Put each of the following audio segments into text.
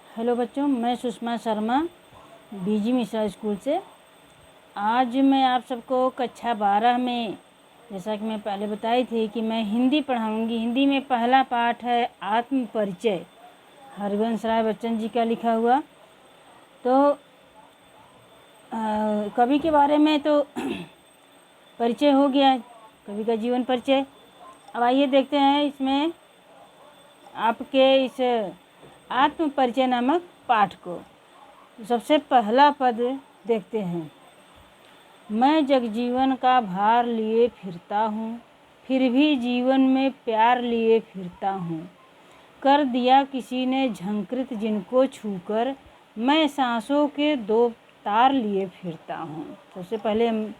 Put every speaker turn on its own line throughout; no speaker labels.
Hello बच्चों, मैं सुषमा शर्मा बीजी Mishra school से। आज मैं आप सबको कक्षा 12 में, जैसा कि मैं पहले बताई थी कि मैं हिंदी पढ़ाऊंगी। हिंदी में पहला पाठ है आत्म परिचय, हरिवंश राय बच्चन जी का लिखा हुआ। तो कवि के बारे में तो परिचय हो गया, कवि का जीवन परिचय। अब आइए देखते हैं इसमें आपके इस आत्म परिचय नामक पाठ को। सबसे पहला पद देखते हैं। मैं जगजीवन का भार लिए फिरता हूँ, फिर भी जीवन में प्यार लिए फिरता हूँ। कर दिया किसी ने झंकृत जिनको छूकर, मैं सांसों के दो तार लिए फिरता हूँ। सबसे पहले हम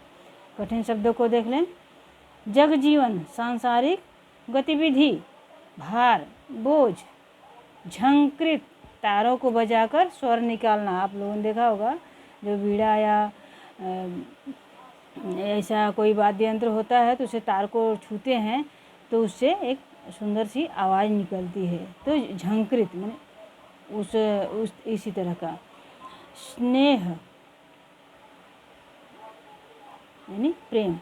कठिन शब्दों को देख लें। जगजीवन सांसारिक गतिविधि, भार बोझ, झंकृत तारों को बजाकर स्वर निकालना। आप लोगों ने देखा होगा जो बीड़ा या ऐसा कोई वाद्य यंत्र होता है तो उसे तार को छूते हैं तो उससे एक सुंदर सी आवाज़ निकलती है। तो झंकृत माने उस इसी तरह का। स्नेह यानी प्रेम।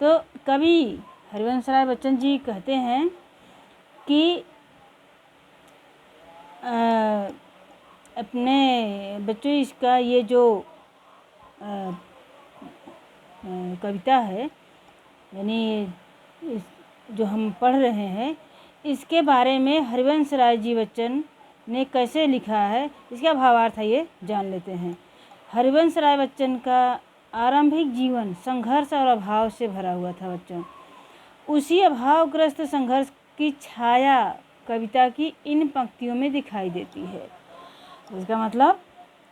तो कवि हरिवंश राय बच्चन जी कहते हैं कि अपने बच्चों इसका ये जो कविता है, यानी जो हम पढ़ रहे हैं, इसके बारे में हरिवंश राय जी बच्चन ने कैसे लिखा है, इसका भावार्थ है ये जान लेते हैं। हरिवंश राय बच्चन का आरंभिक जीवन संघर्ष और अभाव से भरा हुआ था बच्चों। उसी अभावग्रस्त संघर्ष की छाया कविता की इन पंक्तियों में दिखाई देती है। इसका मतलब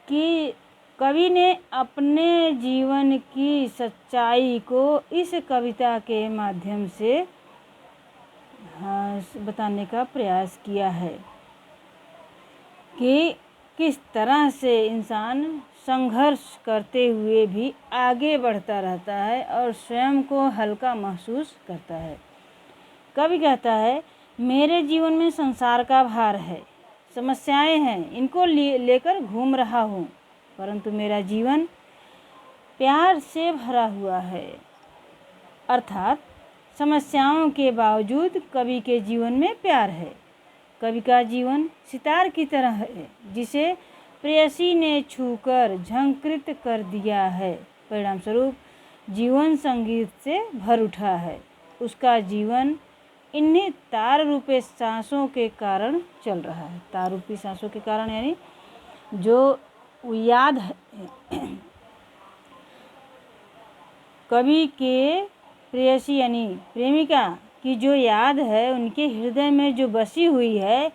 कि कवि ने अपने जीवन की सच्चाई को इस कविता के माध्यम से बताने का प्रयास किया है कि किस तरह से इंसान संघर्ष करते हुए भी आगे बढ़ता रहता है और स्वयं को हल्का महसूस करता है। कवि कहता है, मेरे जीवन में संसार का भार है, समस्याएं हैं, इनको लेकर घूम रहा हूँ, परंतु मेरा जीवन प्यार से भरा हुआ है। अर्थात समस्याओं के बावजूद कवि के जीवन में प्यार है। कवि का जीवन सितार की तरह है जिसे प्रेयसी ने छूकर झंकृत कर दिया है। परिणाम स्वरूप जीवन संगीत से भर उठा है। उसका जीवन इन्हीं तार रूपे सांसों के कारण चल रहा है। तार रूपी सांसों के कारण यानी जो याद है कवि के प्रेयसी यानी प्रेमिका की जो याद है, उनके हृदय में जो बसी हुई है,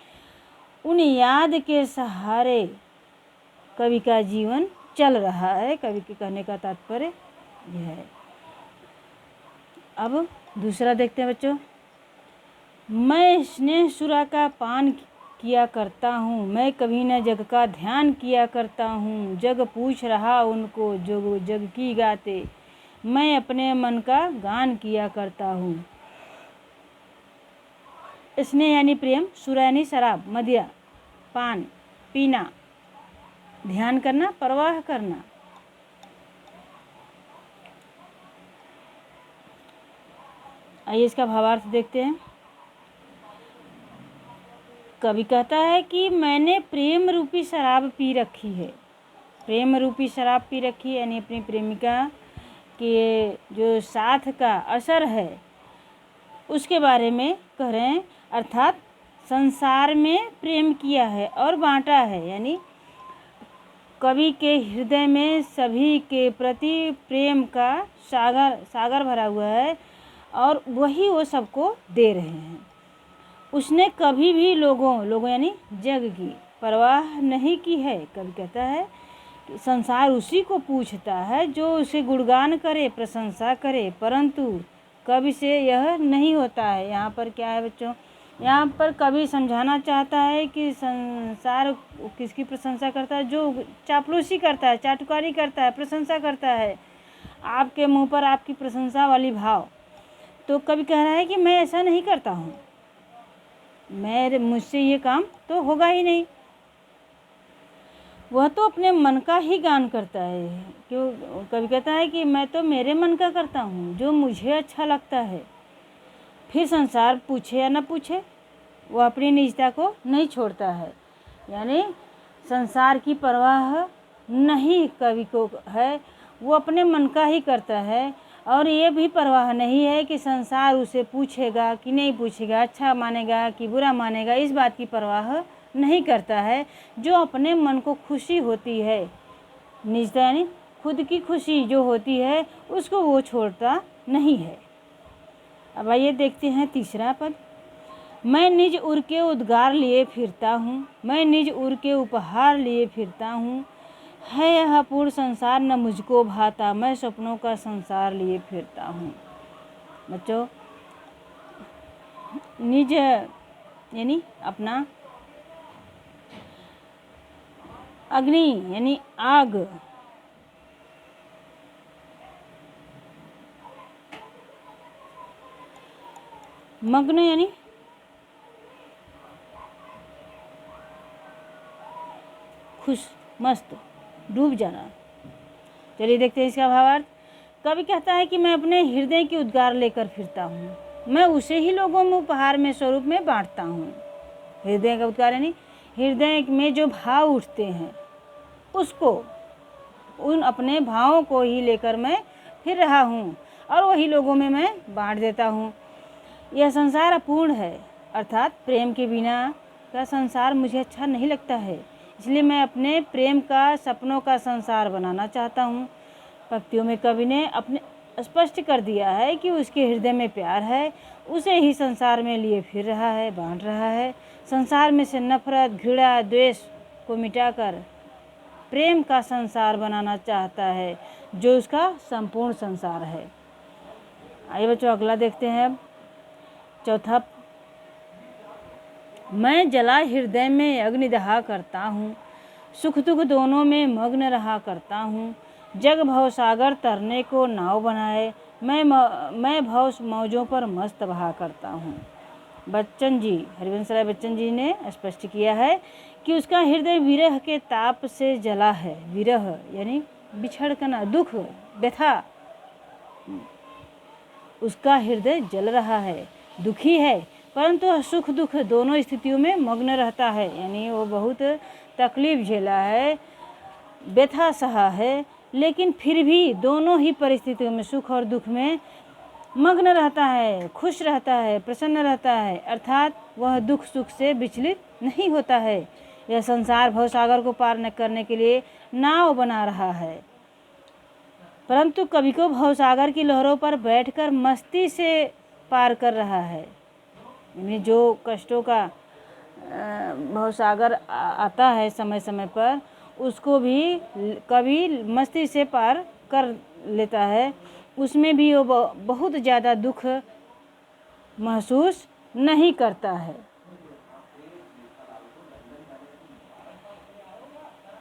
उन याद के सहारे कवि का जीवन चल रहा है। कवि के कहने का तात्पर्य यह है। अब दूसरा देखते हैं बच्चों। मैं स्नेह सुरा का पान किया करता हूँ, मैं कभी न जग का ध्यान किया करता हूँ। जग पूछ रहा उनको जो जग की गाते, मैं अपने मन का गान किया करता हूँ। स्नेह यानी प्रेम, सुरा यानी शराब, मदिरा, पान, पीना, ध्यान करना, परवाह करना। आइए इसका भावार्थ देखते हैं। कवि कहता है कि मैंने प्रेम रूपी शराब पी रखी है। प्रेम रूपी शराब पी रखी यानी अपनी प्रेमिका के जो साथ का असर है उसके बारे में कह रहे हैं। अर्थात संसार में प्रेम किया है और बांटा है, यानी कवि के हृदय में सभी के प्रति प्रेम का सागर भरा हुआ है और वही वो सबको दे रहे हैं। उसने कभी भी लोगों यानी जग की परवाह नहीं की है। कवि कहता है कि संसार उसी को पूछता है जो उसे गुणगान करे, प्रशंसा करे, परंतु कवि से यह नहीं होता है। यहाँ पर क्या है बच्चों, यहाँ पर कवि समझाना चाहता है कि संसार किसकी प्रशंसा करता है, जो चापलूसी करता है, चाटुकारी करता है, प्रशंसा करता है, आपके मुंह पर आपकी प्रशंसा वाली भाव। तो कवि कह रहा है कि मैं ऐसा नहीं करता हूँ, मुझसे ये काम तो होगा ही नहीं। वह तो अपने मन का ही गान करता है। क्यों? कवि कहता है कि मैं तो मेरे मन का करता हूँ, जो मुझे अच्छा लगता है। फिर संसार पूछे या न पूछे, वह अपनी निजता को नहीं छोड़ता है। यानी संसार की परवाह नहीं कवि को है, वो अपने मन का ही करता है। और ये भी परवाह नहीं है कि संसार उसे पूछेगा कि नहीं पूछेगा, अच्छा मानेगा कि बुरा मानेगा, इस बात की परवाह नहीं करता है। जो अपने मन को खुशी होती है, निजता यानी खुद की खुशी जो होती है, उसको वो छोड़ता नहीं है। अब आइए देखते हैं तीसरा पद। मैं निज उर के उद्गार लिए फिरता हूँ, मैं निज उर के उपहार लिए फिरता हूँ। है यह अपूर्ण संसार न मुझको भाता, मैं सपनों का संसार लिए फिरता हूँ। बच्चों, निज यानी अपना, अग्नि यानी आग, मग्न यानी खुश, मस्त, डूब जाना। चलिए देखते हैं इसका भावार्थ। कवि कहता है कि मैं अपने हृदय की उद्गार लेकर फिरता हूँ, मैं उसे ही लोगों में उपहार में स्वरूप में बांटता हूँ। हृदय का उद्गार यानी हृदय में जो भाव उठते हैं, उसको, उन अपने भावों को ही लेकर मैं फिर रहा हूँ और वही लोगों में मैं बांट देता हूँ। यह संसार अपूर्ण है, अर्थात प्रेम के बिना का संसार मुझे अच्छा नहीं लगता है, इसलिए मैं अपने प्रेम का, सपनों का संसार बनाना चाहता हूँ। पंक्तियों में कवि ने अपने स्पष्ट कर दिया है कि उसके हृदय में प्यार है, उसे ही संसार में लिए फिर रहा है, बांट रहा है। संसार में से नफरत, घृणा, द्वेष को मिटाकर प्रेम का संसार बनाना चाहता है, जो उसका संपूर्ण संसार है। आइए बच्चों अगला देखते हैं। अब चौथा, मैं जला हृदय में अग्निदहा करता हूँ, सुख दुख दोनों में मग्न रहा करता हूँ। जग भव सागर तरने को नाव बनाए, मैं भव मौजों पर मस्त बहा करता हूँ। बच्चन जी, हरिवंश राय बच्चन जी ने स्पष्ट किया है कि उसका हृदय विरह के ताप से जला है। विरह यानी बिछड़ करना, दुख, व्यथा, उसका हृदय जल रहा है, दुखी है, परंतु सुख दुख दोनों स्थितियों में मग्न रहता है। यानी वो बहुत तकलीफ झेला है, व्यथा सहा है, लेकिन फिर भी दोनों ही परिस्थितियों में, सुख और दुख में मग्न रहता है, खुश रहता है, प्रसन्न रहता है, अर्थात वह दुख सुख से विचलित नहीं होता है। यह संसार भवसागर को पार न करने के लिए नाव बना रहा है, परंतु कवि को भवसागर की लहरों पर बैठकर मस्ती से पार कर रहा है। यानी जो कष्टों का भवसागर आता है समय समय पर, उसको भी कवि मस्ती से पार कर लेता है, उसमें भी वो बहुत ज़्यादा दुख महसूस नहीं करता है।